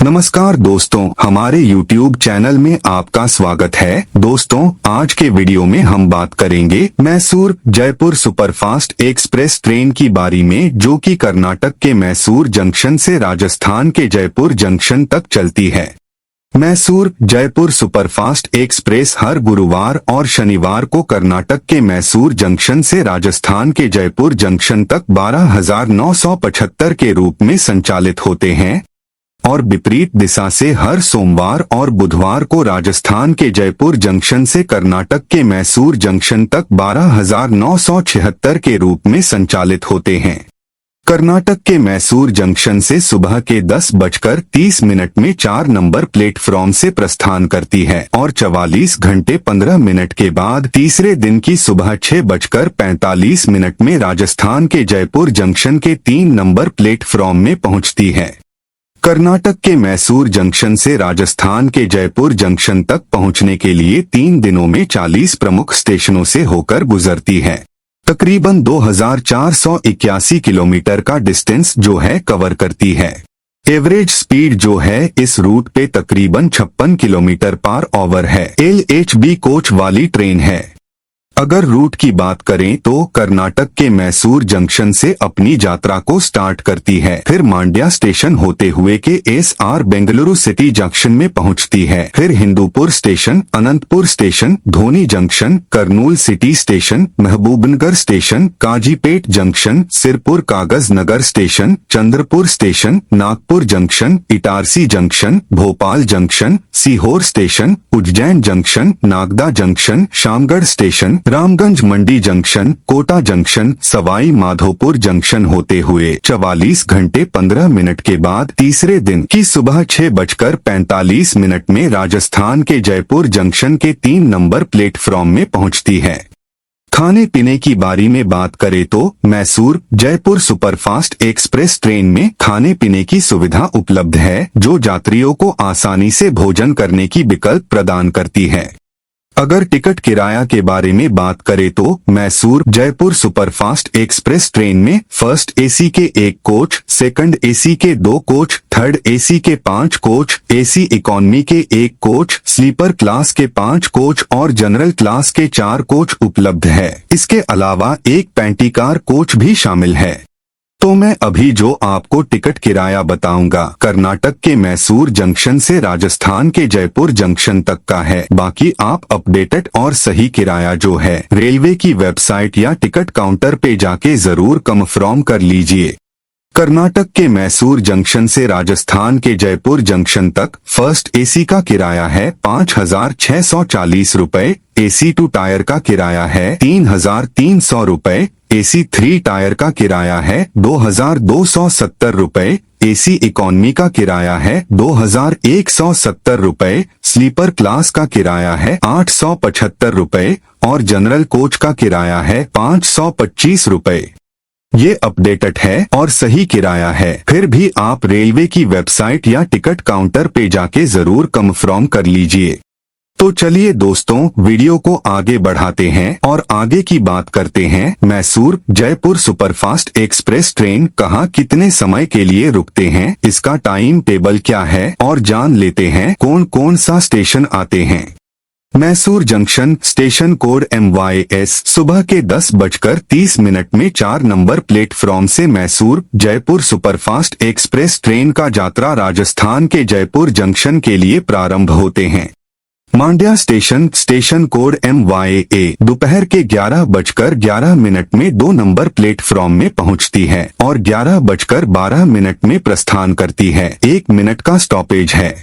नमस्कार दोस्तों, हमारे YouTube चैनल में आपका स्वागत है। दोस्तों, आज के वीडियो में हम बात करेंगे Mysore Jaipur superfast express train की बारी में, जो कि कर्नाटक के मैसूर जंक्शन से राजस्थान के जयपुर जंक्शन तक चलती है। Mysore Jaipur superfast express her गुरुवार और शनिवार को कर्नाटक के मैसूर जंक्शन से राजस्थान के जयपुर जंक्शन तक 12,975 के रूप में संचालित होते हैं और विपरीत दिशा से हर सोमवार और बुधवार को राजस्थान के जयपुर जंक्शन से कर्नाटक के मैसूर जंक्शन तक 12,976 के रूप में संचालित होते हैं। कर्नाटक के मैसूर जंक्शन से सुबह के 10:30 में 4 नंबर प्लेटफॉर्म से प्रस्थान करती है और 44 घंटे 15 मिनट के बाद तीसरे दिन की सुबह 6:45 में राजस्थान के जयपुर जंक्शन के 3 नंबर प्लेटफॉर्म में पहुंचती है। कर्नाटक के मैसूर जंक्शन से राजस्थान के जयपुर जंक्शन तक पहुंचने के लिए 3 दिनों में 40 प्रमुख स्टेशनों से होकर गुजरती है। तकरीबन 2,481 किलोमीटर का डिस्टेंस जो है कवर करती है। एवरेज स्पीड जो है इस रूट पे तकरीबन 56 किलोमीटर पर आवर है। LHB कोच वाली ट्रेन है। अगर रूट की बात करें तो कर्नाटक के मैसूर जंक्शन से अपनी यात्रा को स्टार्ट करती है, फिर मांड्या स्टेशन होते हुए के SR बेंगलुरु सिटी जंक्शन में पहुंचती है, फिर Hindupur station, Anantapur station, Dhone junction, Kurnool city station, Mahbubnagar station, Kazipet junction, Sirpur Kagaz Nagar station, Chandrapur station, Nagpur junction, Itarsi junction, Bhopal junction, Sehore station, Ujjain junction, Nagda junction, Shamgarh station, Ramganj Mandi junction, Kota junction, Sawai Madhopur junction होते हुए 44 घंटे 15 मिनट के बाद तीसरे दिन की सुबह 6:45 में राजस्थान के जयपुर जंक्शन के 3 नंबर प्लेटफॉर्म में पहुंचती है। खाने पीने की बारी में बात करें तो Mysore Jaipur superfast express train में खाने पीने की सुविधा उपलब्ध है, जो यात्रियों को आसानी से भोजन करने की विकल्प प्रदान करती है। अगर टिकट किराया के बारे में बात करें तो Mysore Jaipur superfast express train में फर्स्ट AC के 1 कोच, सेकंड AC के 2 कोच, थर्ड AC के 5 कोच, AC इकोनॉमी के 1 कोच, स्लीपर क्लास के 5 कोच और जनरल क्लास के 4 कोच उपलब्ध है। इसके अलावा एक पैंटी कार कोच भी शामिल है। तो मैं अभी जो आपको टिकट किराया बताऊंगा कर्नाटक के मैसूर जंक्शन से राजस्थान के जयपुर जंक्शन तक का है। बाकी आप अपडेटेड और सही किराया जो है रेलवे की वेबसाइट या टिकट काउंटर पे जाके जरूर कंफर्म कर लीजिए। कर्नाटक के मैसूर जंक्शन से राजस्थान के जयपुर जंक्शन तक फर्स्ट AC का किराया है 5,640 रुपए, AC 2 टायर का किराया है 3,300 रुपए, AC 3 टायर का किराया है 2,270 रुपए, AC इकोनॉमी का किराया है 2,170 रुपए, स्लीपर क्लास का किराया है 875 रुपए और जनरल कोच का किराया है 525 रुपए। ये अपडेटेड है और सही किराया है, फिर भी आप रेलवे की वेबसाइट या टिकट काउंटर पे जाके जरूर कंफर्म कर लीजिए। तो चलिए दोस्तों, वीडियो को आगे बढ़ाते हैं और आगे की बात करते हैं। Mysore Jaipur superfast express train कहाँ कितने समय के लिए रुकते हैं, इसका टाइम टेबल क्या है और जान लेते हैं कौन कौन सा स्टेशन आते हैं। Mysore junction station code MYS सुबह के 10:30 में 4 नंबर प्लेटफॉर्म से Mysore Jaipur superfast express train का यात्रा राजस्थान के जयपुर जंक्शन के लिए प्रारंभ होते हैं। Mandya station station code MYA दोपहर के 11:11 में 2 नंबर प्लेटफॉर्म में पहुंचती है और 11:12 में प्रस्थान करती है। 1 मिनट का स्टॉपेज है।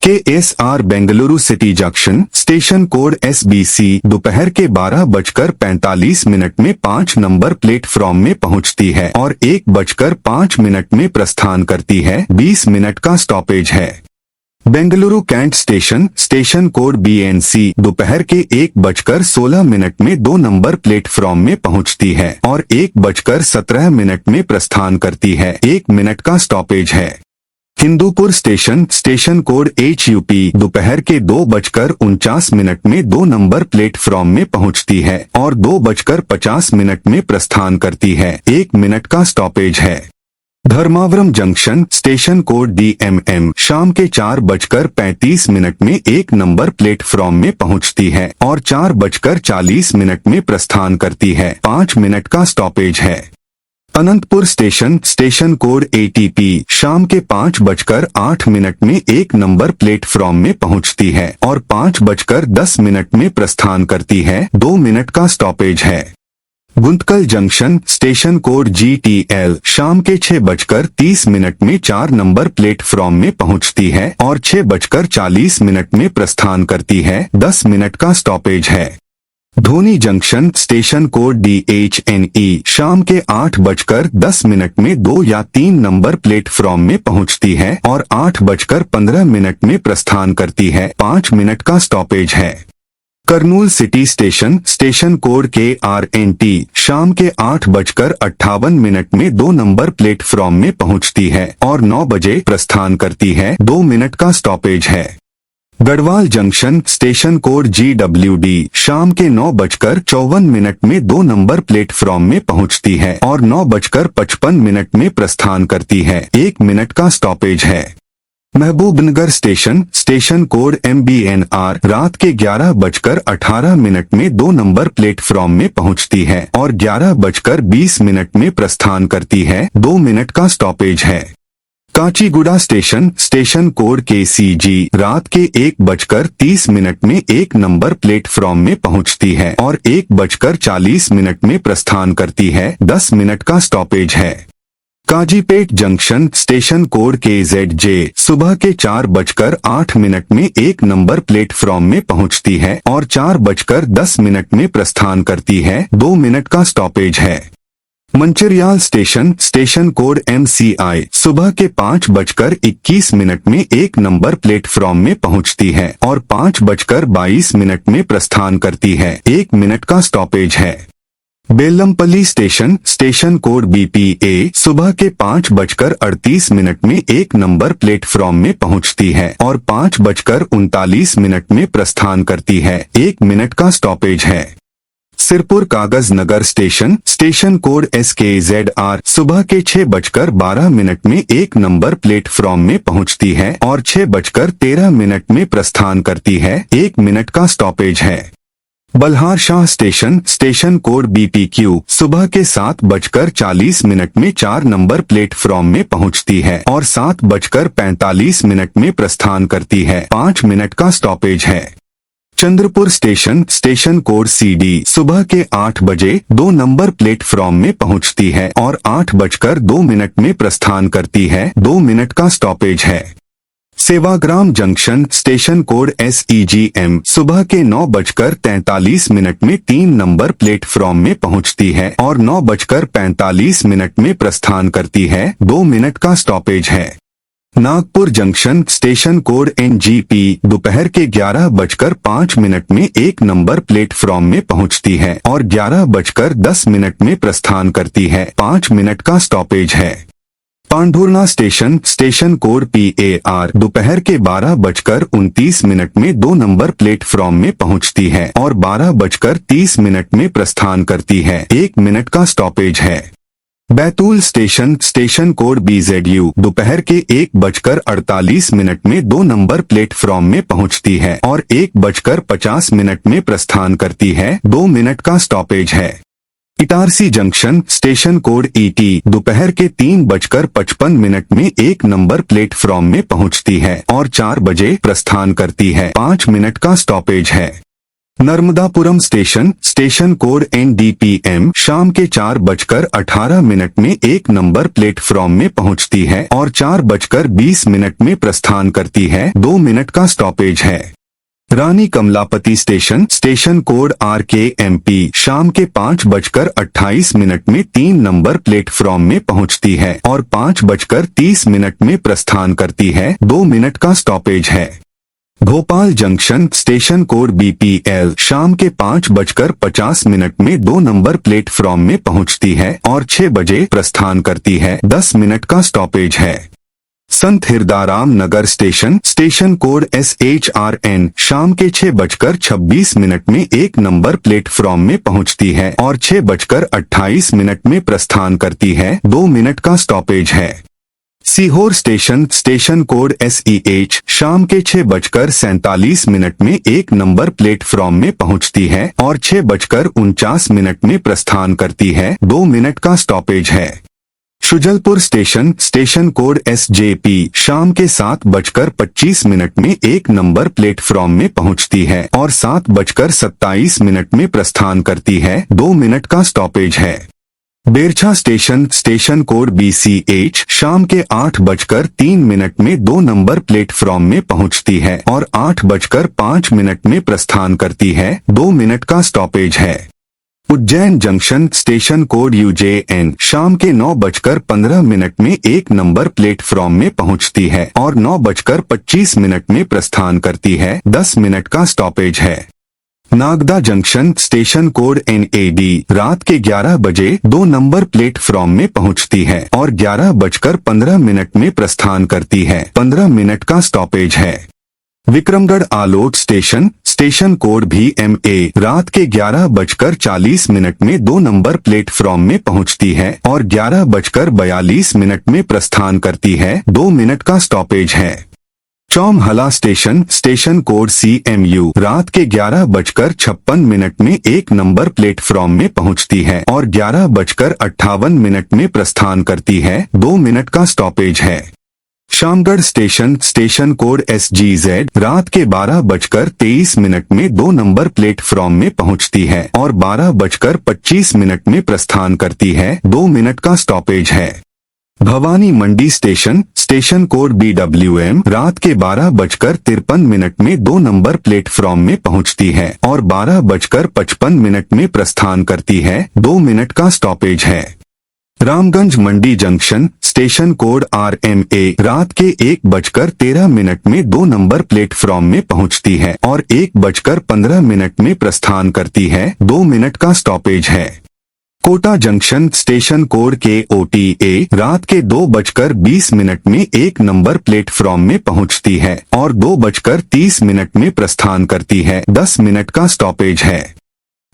KSR Bengaluru city junction station code SBC दोपहर के 12:45 में 5 नंबर प्लेटफॉर्म में पहुंचती है और 1:05 में प्रस्थान करती है। 20 मिनट का स्टॉपेज है। Bengaluru cantt station station code BNC दोपहर के 1:16 में 2 नंबर प्लेटफॉर्म में पहुंचती है और 1:17 में प्रस्थान करती है। 1 मिनट का स्टॉपेज है। Hindupur station station code HUP दोपहर के 2:49 में 2 नंबर प्लेटफॉर्म में पहुंचती है और 2:50 में प्रस्थान करती है। 1 मिनट का स्टॉपेज है। Dharmavaram junction station code DMM शाम के 4:35 में 1 नंबर प्लेटफॉर्म में पहुंचती है और 4:40 में प्रस्थान करती है। 5 मिनट का स्टॉपेज है। Anantapur station station code ATP शाम के 5:08 में 1 नंबर प्लेटफॉर्म में पहुंचती है और 5:10 में प्रस्थान करती है। 2 मिनट का स्टॉपेज है। Guntakal junction station code GTL शाम के 6:30 में 4 नंबर प्लेटफॉर्म में पहुंचती है और 6:40 में प्रस्थान करती है। 10 मिनट का स्टॉपेज है। Dhoni junction station code DHNE शाम के 8:10 में 2 या 3 नंबर प्लेटफॉर्म में पहुंचती है और 8:15 में प्रस्थान करती है। 5 मिनट का स्टॉपेज है। Kurnool city station station code KRNT शाम के 8:58 में 2 नंबर प्लेटफॉर्म में पहुंचती है और 9 बजे प्रस्थान करती है। 2 मिनट का स्टॉपेज है। Garhwal junction station code GWD शाम के 9:54 में 2 नंबर प्लेटफॉर्म में पहुंचती है और 9:55 में प्रस्थान करती है। 1 मिनट का स्टॉपेज है। Mahbubnagar station station code MBNR रात के 11:18 में 2 नंबर प्लेटफॉर्म में पहुंचती है और 11:20 में प्रस्थान करती है। 2 मिनट का स्टॉपेज है। Kacheguda station station code KCG रात के 1:30 में 1 नंबर प्लेटफॉर्म में पहुंचती है और 1:40 में प्रस्थान करती है। 10 मिनट का स्टॉपेज है। Kazipet junction station code KZJ सुबह के 4:08 में 1 नंबर प्लेटफॉर्म में पहुंचती है और 4:10 में प्रस्थान करती है। 2 मिनट का स्टॉपेज है। Mancherial station station code MCI सुबह के 5:21 में 1 नंबर प्लेटफॉर्म में पहुंचती है और 5:22 में प्रस्थान करती है। 1 मिनट का स्टॉपेज है। Bellampalli station station code BPA सुबह के 5:38 में 1 नंबर प्लेटफॉर्म में पहुंचती है और 5:39 में प्रस्थान करती है। 1 मिनट का स्टॉपेज है। Sirpur Kagaz Nagar station station code SKZR सुबह के 6:12 में 1 नंबर प्लेटफॉर्म में पहुंचती है और 6:13 में प्रस्थान करती है। 1 मिनट का स्टॉपेज है। Balharshah station station code BPQ सुबह के 7:40 में 4 नंबर प्लेटफॉर्म में पहुंचती है और 7:45 में प्रस्थान करती है। 5 मिनट का स्टॉपेज है। Chandrapur station station code CD सुबह के 8 बजे 2 नंबर प्लेटफॉर्म में पहुंचती है और 8:02 में प्रस्थान करती है। 2 मिनट का स्टॉपेज है। Sevagram junction station code SEGM सुबह के 9:43 में 3 नंबर प्लेटफॉर्म में पहुंचती है और 9:45 में प्रस्थान करती है। 2 मिनट का स्टॉपेज है। Nagpur junction station code NGP दोपहर के 11:05 में 1 नंबर प्लेटफॉर्म में पहुंचती है और 11:10 में प्रस्थान करती है। 5 मिनट का स्टॉपेज है। Pandhurna station station code PAR दोपहर के 12:29 में 2 नंबर प्लेटफॉर्म में पहुंचती है और 12:30 में प्रस्थान करती है। 1 मिनट का स्टॉपेज है। Betul station station code BZU दोपहर के 1:48 में 2 नंबर प्लेटफॉर्म में पहुंचती है और 1:50 में प्रस्थान करती है। 2 मिनट का स्टॉपेज है। Itarsi junction station code ET दोपहर के 3:55 में 1 नंबर प्लेटफॉर्म में पहुंचती है और 4 बजे प्रस्थान करती है। 5 मिनट का स्टॉपेज है। Narmadapuram station station code NDPM शाम के 4:18 में 1 नंबर प्लेटफॉर्म में पहुंचती है और 4:20 में प्रस्थान करती है। 2 मिनट का स्टॉपेज है। Rani Kamlapati station station code RKMP शाम के 5:28 में 3 नंबर प्लेटफॉर्म में पहुंचती है और 5:30 में प्रस्थान करती है। 2 मिनट का स्टॉपेज है। Bhopal junction station code BPL शाम के 5:50 में 2 नंबर प्लेटफॉर्म में पहुंचती है और 6 बजे प्रस्थान करती है। 10 मिनट का स्टॉपेज है। Sant Hirdaram Nagar station station code SHRN शाम के 6:26 में एक नंबर प्लेटफॉर्म में पहुंचती है और 6:28 में प्रस्थान करती है। 2 मिनट का स्टॉपेज है। Sehore station station code SEH शाम के 6:47 में एक नंबर प्लेटफॉर्म में पहुंचती है और 6:49 में प्रस्थान करती है। 2 मिनट का स्टॉपेज है। शुजलपुर स्टेशन स्टेशन कोड SJP शाम के 7:25 में एक नंबर प्लेटफॉर्म में पहुंचती है और 7:27 में प्रस्थान करती है। 2 मिनट का स्टॉपेज है। Berchha station station code BCH शाम के 8:03 में 2 नंबर प्लेटफॉर्म में पहुंचती है और 8:05 में प्रस्थान करती है। 2 मिनट का स्टॉपेज है। Ujjain junction station code UJN शाम के 9:15 में एक नंबर प्लेटफॉर्म में पहुंचती है और 9:25 में प्रस्थान करती है। 10 मिनट का स्टॉपेज है। Nagda junction station code NAD रात के 11 बजे 2 नंबर प्लेटफॉर्म में पहुंचती है और 11:15 में प्रस्थान करती है। 15 मिनट का स्टॉपेज है। Vikramgarh Alot station station code VMA रात के 11:40 में 2 नंबर प्लेटफॉर्म में पहुंचती है और 11:42 में प्रस्थान करती है। 2 मिनट का स्टॉपेज है। Chaumahla station station code CMU रात के 11:56 में एक नंबर प्लेटफॉर्म में पहुंचती है और 11:58 में प्रस्थान करती है। 2 मिनट का स्टॉपेज है। Shamgarh station station code SGZ रात के 12:23 में 2 नंबर प्लेटफॉर्म में पहुंचती है और 12:25 में प्रस्थान करती है। 2 मिनट का स्टॉपेज है। भवानी मंडी स्टेशन स्टेशन कोड BWM रात के 12:53 में 2 नंबर प्लेटफॉर्म में पहुंचती है और 12:55 में प्रस्थान करती है। 2 मिनट का स्टॉपेज है। Ramganj Mandi junction station code RMA रात के 1:13 में 2 नंबर प्लेटफॉर्म में पहुंचती है और 1:15 में प्रस्थान करती है। 2 मिनट का स्टॉपेज है। Kota junction station code KOTA रात के 2:20 में एक नंबर प्लेटफॉर्म में पहुंचती है और 2:30 में प्रस्थान करती है। 10 मिनट का स्टॉपेज है।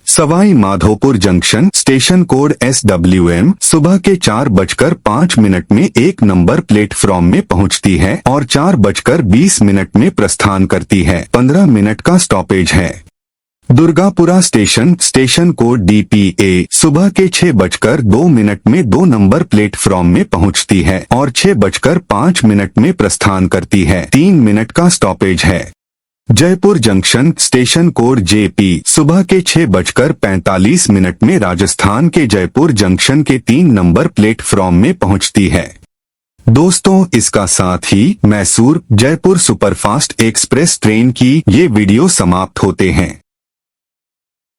Sawai Madhopur junction station code SWM सुबह के 4:05 में एक नंबर प्लेटफॉर्म में पहुंचती है और 4:20 में प्रस्थान करती है। 15 मिनट का स्टॉपेज है। Durgapura station station code DPA सुबह के 6:02 में 2 नंबर प्लेटफॉर्म में पहुंचती है और 6:05 में प्रस्थान करती है। 3 मिनट का स्टॉपेज है। Jaipur junction station code JP सुबह के 6:45 में राजस्थान के जयपुर जंक्शन के 3 नंबर प्लेटफॉर्म में पहुंचती है। दोस्तों, इसका साथ ही Mysore Jaipur superfast express train की ये वीडियो समाप्त होते हैं।